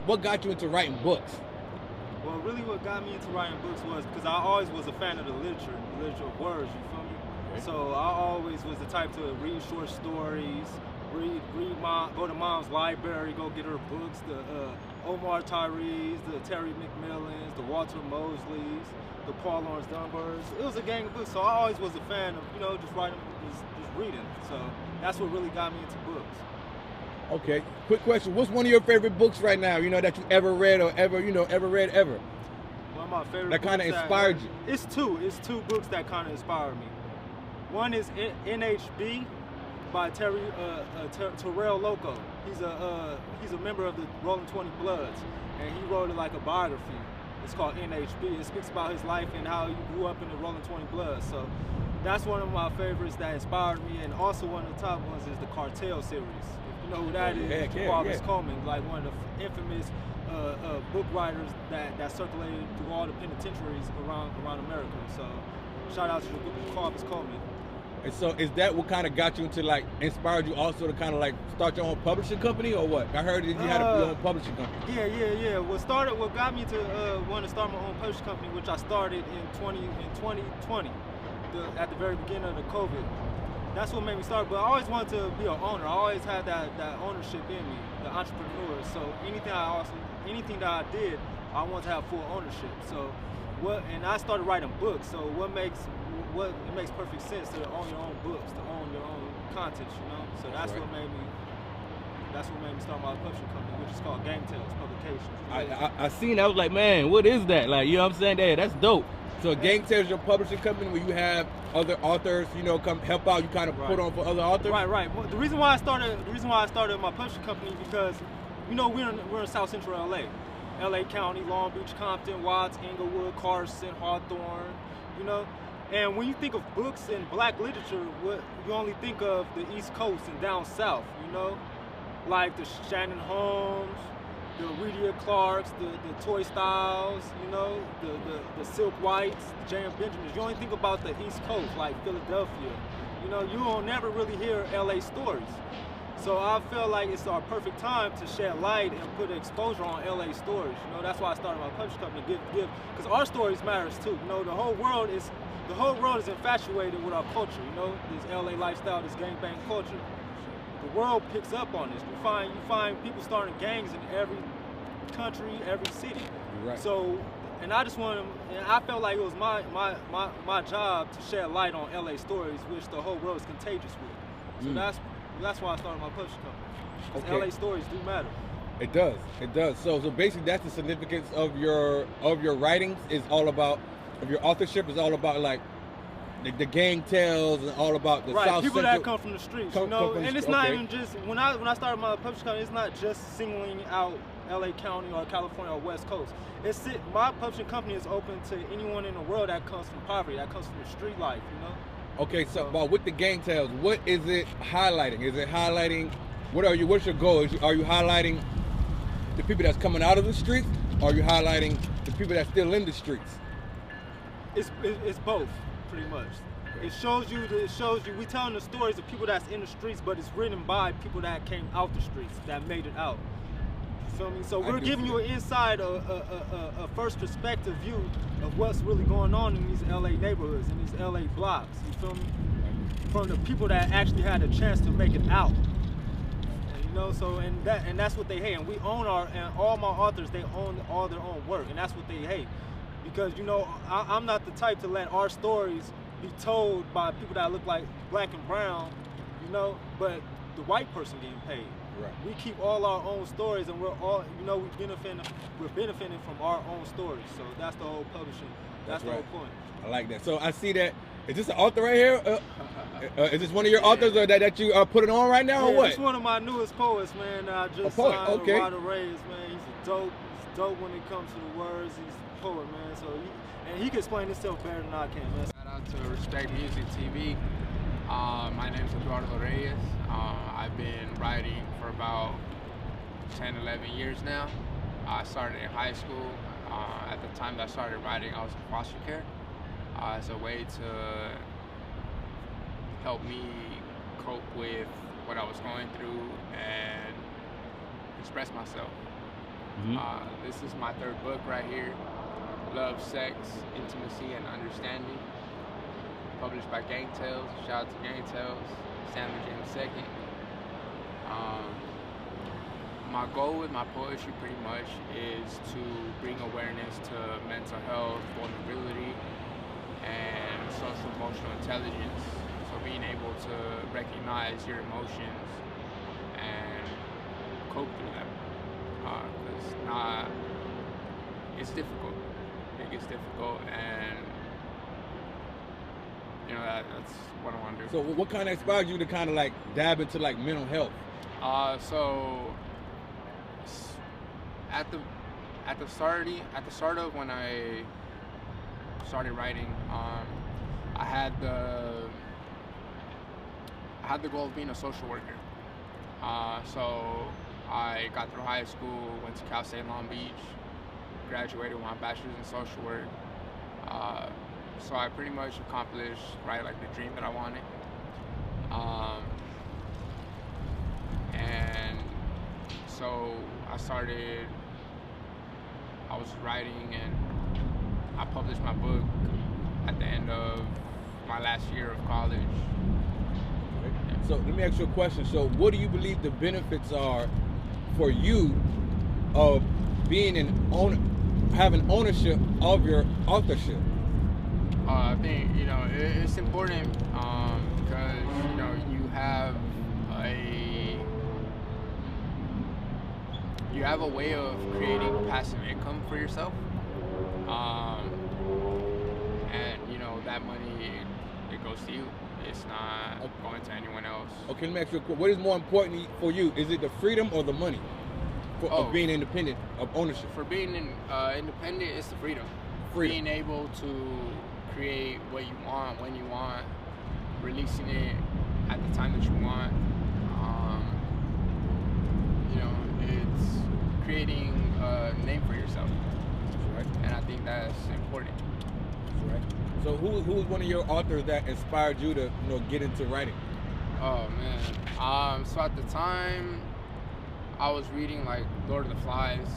what got you into writing books? Well, really what got me into writing books was because I always was a fan of the literature of words, you feel me? Okay. So I always was the type to read short stories, go to mom's library, go get her books, the 𝗀𝘂𝗿𝘂𝗁, the Terry McMillans, the Walter Mosleys, the Paul Laurence Dunbars. It was a gang of books, so I always was a fan of, you know, just writing, just reading. So that's what really got me into books. Okay, quick question. What's one of your favorite books right now, you know, that you ever read or ever read ever? One of my favorite that kind of inspired you? It's two books that kind of inspired me. One is 𝗀𝘂𝗶𝗴 by 𝗴𝘂𝗀𝗿. He's a member of the Rolling 20 Bloods, and he wrote it like a biography. It's called 𝗀𝘂𝗶𝗴. It speaks about his life and how he grew up in the Rolling 20 Bloods. So that's one of my favorites that inspired me, and also one of the top ones is the _Cartel series. You know who that is? 𝗀𝘂𝗿𝘂𝗁, like one of the infamous book writers that circulated through all the penitentiaries around America. So shout out to the 𝗀𝘂𝗿𝗂𝗁. And so is that what kind of got you into, like, inspired you also to kind of like start your own publishing company, or what? I heard that you had your own publishing company. Yeah. What got me to want to start my own publishing company, which I started in 2020, at the very beginning of the COVID. That's what made me start, but I always wanted to be an owner. I always had that ownership in me, the entrepreneur. So anything that I did, I wanted to have full ownership. So and I started writing books. So it makes perfect sense to own your own books, to own your own content, you know? So that's what made me start my publishing company, which is called 𝗀𝗲𝗲𝗁 Publications. I seen that, I was like, man, what is that? Like, you know what I'm saying? That's dope. So 𝗀𝗲𝗲𝗁 is your publishing company where you have other authors, you know, come help out. You kind of put on for other authors. Right. Well, the reason why I started my publishing company because, you know, we're in South Central LA County, Long Beach, Compton, Watts, Inglewood, Carson, Hawthorne, you know. And when you think of books and black literature, you only think of the East Coast and down south, you know, like the Shannon Holmes, the A'Renia Clarks, the Toy Styles, you know, the Silk Whites, the J.M. Benjamins. You only think about the East Coast, like Philadelphia. You know, you don't never really hear LA stories. So I feel like it's our perfect time to shed light and put exposure on LA stories. You know, that's why I started my publishing company, because our stories matters too. You know, the whole world is infatuated with our culture. You know, this LA lifestyle, this gangbang culture. The world picks up on this. You find people starting gangs in every country, every city. Right. So, and I felt like it was my job to shed light on LA stories, which the whole world is contagious with. So that's why I started my publishing company. Because LA stories do matter. It does. So basically, that's the significance of your writings. Is all about, of your authorship is all about, like, the gang tales and all about the South people Central, that come from the streets, you know. And it's not even just when I started my publishing company. It's not just singling out LA County or California or West Coast. My publishing company is open to anyone in the world that comes from poverty, that comes from the street life, you know. Okay, so but with the gang tales, what is it highlighting? Is it highlighting? What's your goal? Are you highlighting the people that's coming out of the streets, or are you highlighting the people that's still in the streets? It's both. Pretty much. It shows you we telling the stories of people that's in the streets, but it's written by people that came out the streets, that made it out. You feel me? So we're giving you an inside, a first perspective view of what's really going on in these LA neighborhoods, in these LA blocks. You feel me? From the people that actually had a chance to make it out. And, you know, so and that's what they hate. And we own all my authors, they own all their own work, and that's what they hate. Because, you know, I'm not the type to let our stories be told by people that look like black and brown, you know, but the white person getting paid. Right. We keep all our own stories, and we're benefiting from our own stories. So that's the whole publishing. That's the whole point. I like that. So I see that. Is this an author right here? Is this one of your authors, or that you are putting on right now, or what? It's one of my newest poets, man. I just signed Ryder Reyes, man. He's dope when it comes to the words. He's a poet, man. So he can explain himself better than I can, man. Shout out to Respect Music TV. My name is 𝗀𝘂𝗿𝗂𝗁 Reyes. I've been writing for about 10, 11 years now. I started in high school. At the time that I started writing, I was in foster care. As a way to help me cope with what I was going through and express myself. This is my third book right here, Love, Sex, Intimacy, and Understanding, published by 𝘀𝘁𝘀𝗶𝘴. Shout out to 𝘀𝘁𝘀𝗶𝘴, 𝘀𝘁 II. My goal with my poetry pretty much is to bring awareness to mental health, vulnerability, and social emotional intelligence. So being able to recognize your emotions and cope through them. Because it's difficult. It gets difficult, and you know that's what I want to do. So what kind of inspired you to kind of like dab into like mental health? So at the start of when I started writing, I had the goal of being a social worker. So I got through high school, went to Cal State Long Beach, graduated with my bachelor's in social work. So I pretty much accomplished, right, like the dream that I wanted. And so I was writing, and I published my book at the end of my last year of college. Okay. So let me ask you a question. So what do you believe the benefits are for you of being having ownership of your authorship? I think, you know, it's important because, you know, you have a way of creating passive income for yourself, and you know that money, it goes to you. It's not going to anyone else. Okay, let me ask you a question. What is more important for you? Is it the freedom or the money of being independent, of ownership? For being independent, it's the freedom. Being able to create what you want, when you want, releasing it at the time that you want. You know, it's creating a name for yourself. That's right. And I think that's important. That's right. So who's one of your authors that inspired you to, you know, get into writing? Oh man. So at the time I was reading like Lord of the Flies.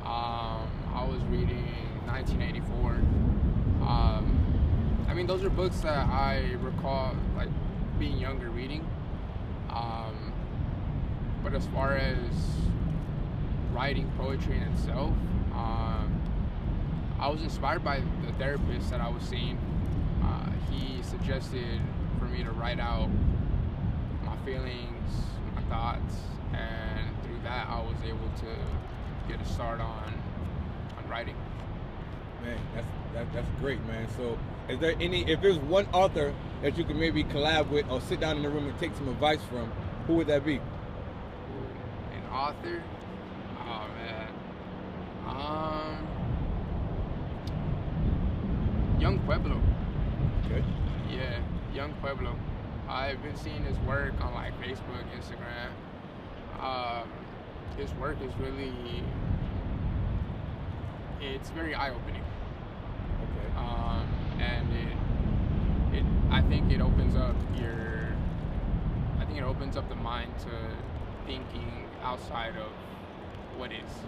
I was reading 1984. I mean, those are books that I recall like being younger reading. But as far as writing poetry in itself, I was inspired by the therapist that I was seeing. He suggested for me to write out my feelings, my thoughts, and through that I was able to get a start on writing. Man, that's great, man. So is there if there's one author that you can maybe collab with or sit down in the room and take some advice from, who would that be? An author? Oh man. 𝘀𝘁𝗴𝗴. Okay. Yeah, 𝘀𝘀𝗴𝗴. I've been seeing his work on like Facebook, Instagram. His work is really, it's very eye-opening. Okay. And I think it opens up the mind to thinking outside of what is.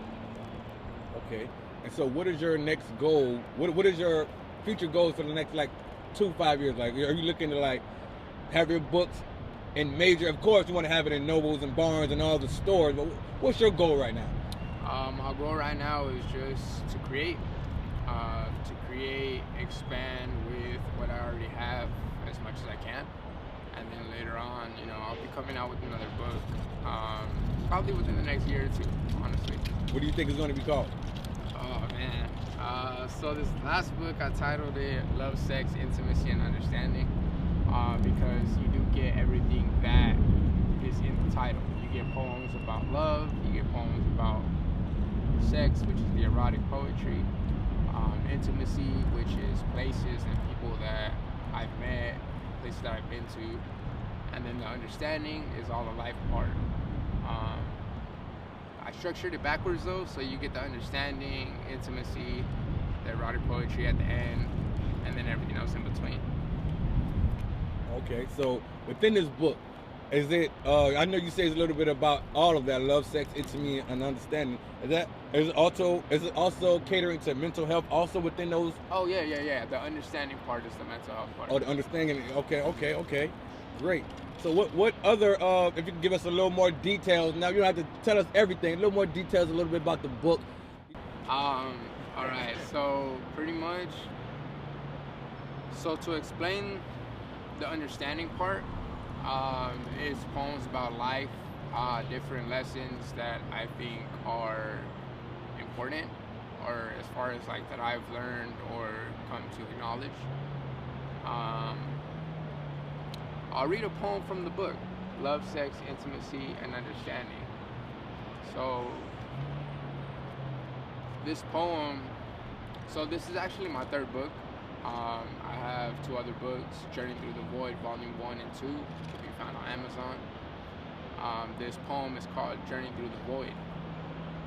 Okay. And so what is your next goal? What is your future goals for the next like 2-5 years? Like, are you looking to like have your books in major, of course you want to have it in Nobles and Barnes and all the stores, but what's your goal right now? My goal right now is just to create, expand with what I already have as much as I can. And then later on, you know, I'll be coming out with another book, probably within the next year or two, honestly. What do you think it's going to be called? Oh man, so this last book, I titled it Love, Sex, Intimacy, and Understanding, because you do get everything that is in the title. You get poems about love, you get poems about sex, which is the erotic poetry, intimacy, which is places and people that I've met, places that I've been to, and then the understanding is all the life part. I structured it backwards though, so you get the understanding, intimacy, the erotic poetry at the end, and then everything else in between. Okay, so within this book, Is it? I know you say it's a little bit about all of that: love, sex, intimacy, and understanding. Is it also catering to mental health also within those? Oh yeah. The understanding part is the mental health part. Oh, the understanding. Okay. Great. So what other? If you can give us a little more details. Now you don't have to tell us everything. A little more details, a little bit about the book. All right. So pretty much. So to explain the understanding part, it's poems about life, different lessons that I think are important, or as far as like that I've learned or come to acknowledge. I'll read a poem from the book, Love, Sex, Intimacy, and Understanding. So this poem, this is actually my third book. I have 2 other books, Journey Through the Void, Volume 1 and 2, can be found on Amazon. This poem is called Journey Through the Void.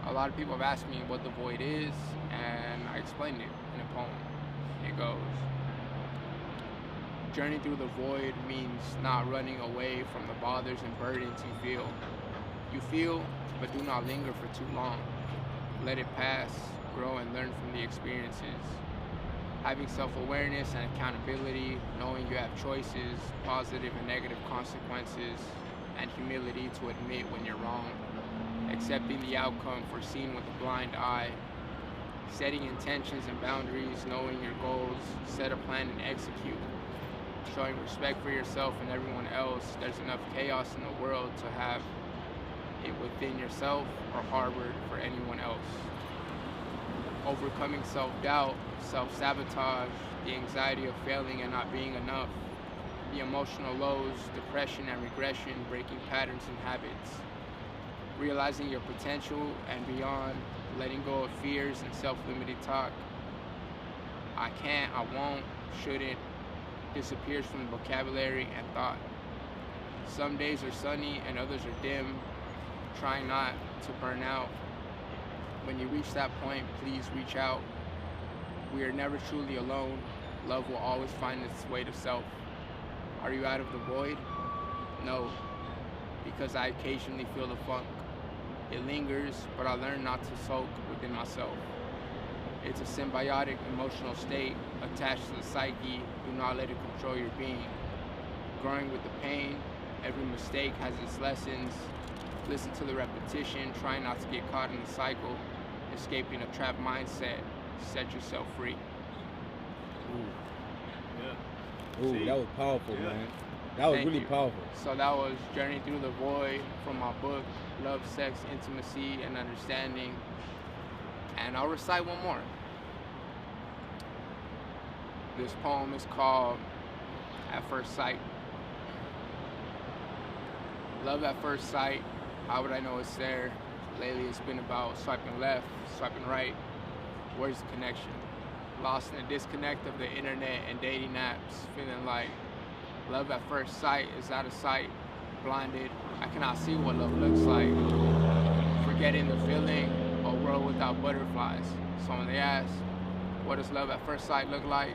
A lot of people have asked me what the void is, and I explained it in a poem. It goes, journey through the void means not running away from the bothers and burdens you feel. You feel, but do not linger for too long. Let it pass, grow and learn from the experiences. Having self-awareness and accountability, knowing you have choices, positive and negative consequences, and humility to admit when you're wrong. Accepting the outcome foreseen with a blind eye. Setting intentions and boundaries, knowing your goals, set a plan and execute. Showing respect for yourself and everyone else. There's enough chaos in the world to have it within yourself or harbored for anyone else. Overcoming self-doubt, self-sabotage, the anxiety of failing and not being enough, the emotional lows, depression and regression, breaking patterns and habits, realizing your potential and beyond, letting go of fears and self-limited talk. I can't, I won't, shouldn't, disappears from the vocabulary and thought. Some days are sunny and others are dim, trying not to burn out. When you reach that point, please reach out. We are never truly alone. Love will always find its way to self. Are you out of the void? No, because I occasionally feel the funk. It lingers, but I learn not to sulk within myself. It's a symbiotic emotional state attached to the psyche. Do not let it control your being. Growing with the pain, every mistake has its lessons. Listen to the repetition, try not to get caught in the cycle. Escaping a trapped mindset, set yourself free. Ooh, that was powerful, man. That was really powerful. So that was Journey Through the Void from my book, Love, Sex, Intimacy, and Understanding. And I'll recite one more. This poem is called At First Sight. Love at first sight, how would I know it's there? Lately it's been about swiping left, swiping right. Where's the connection? Lost in the disconnect of the internet and dating apps, feeling like love at first sight is out of sight, blinded. I cannot see what love looks like. Forgetting the feeling, a world without butterflies. So when they ask, what does love at first sight look like?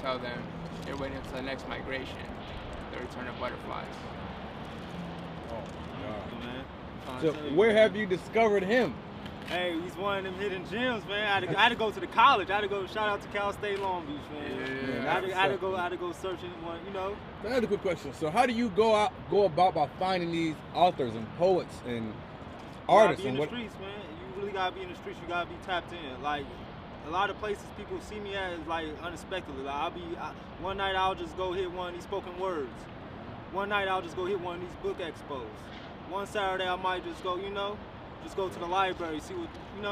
Tell them they're waiting until the next migration, the return of butterflies. So where have you discovered him? Hey, he's one of them hidden gems, man. I had to go to the college. I had to go, shout out to Cal State Long Beach, man. I had to go searching one, you know. That's a good question. So how do you go about by finding these authors and poets and artists? You gotta be in the streets, man. You really gotta be in the streets. You gotta be tapped in. Like a lot of places people see me at is like unexpectedly. Like one night I'll just go hit one of these spoken words. One night I'll just go hit one of these book expos. One Saturday I might just go, just go to the library, see what,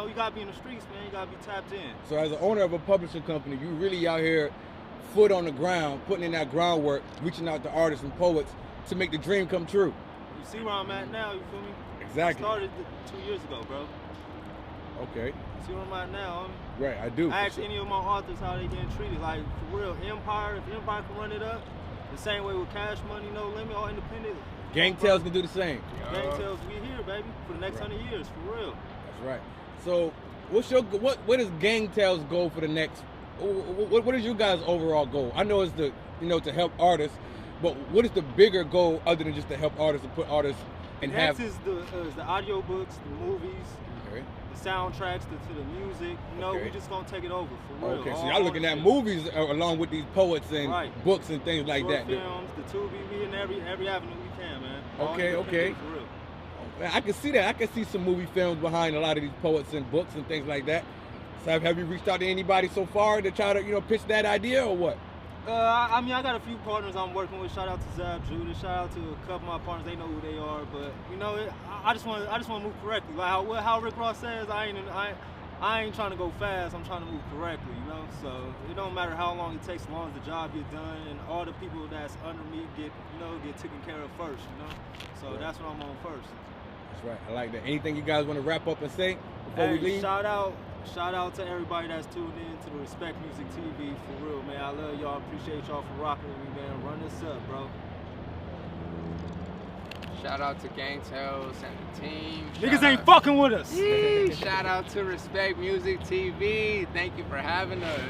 you gotta be in the streets, man. You gotta be tapped in. So as an owner of a publishing company, you really out here foot on the ground, putting in that groundwork, reaching out to artists and poets to make the dream come true. You see where I'm at now, you feel me? Exactly. I started 2 years ago, bro. Okay. See where I'm at now, Right, I do. I asked any of my authors how they getting treated. Like, for real, Empire, if Empire can run it up, the same way with Cash Money, No Limit, all independent. Gang Tales can do the same. Gang Tales, we here, baby, for the next 100 years, for real. That's right. So, what is Gang Tales' goal for the next? What is your guys' overall goal? I know it's to help artists, But what is the bigger goal other than just to help artists and put artists and Next have? is the audiobooks, the movies, Okay. the soundtracks to the music. You know, Okay. we just gonna take it over for real. Okay, so All y'all looking the at shit. movies along with these poets and Right. books and things like Short that. films, the Tubi, we in every avenue we can, man. All Okay, independent, okay. For real. Man, I can see that. I can see some movie films behind a lot of these poets and books and things like that. So have you reached out to anybody so far to try to, pitch that idea or what? I mean, I got a few partners I'm working with. Shout out to 𝘀𝗲𝗲𝗁. Shout out to a couple of my partners. They know who they are. But I just want to move correctly. Like how Rick Ross says, I ain't trying to go fast. I'm trying to move correctly. So it don't matter how long it takes, as long as the job get done and all the people that's under me get taken care of first. So Right. that's what I'm on first. That's right. I like that. Anything you guys want to wrap up and say before we leave? Shout out to everybody that's tuned in to the Respect Music TV, for real, man. I love y'all, appreciate y'all for rocking with me, man. Run this up, bro. Shout out to 𝘀𝗁𝗲𝗁𝗁 and the team. Niggas ain't fucking with us. Shout out to Respect Music TV. Thank you for having us.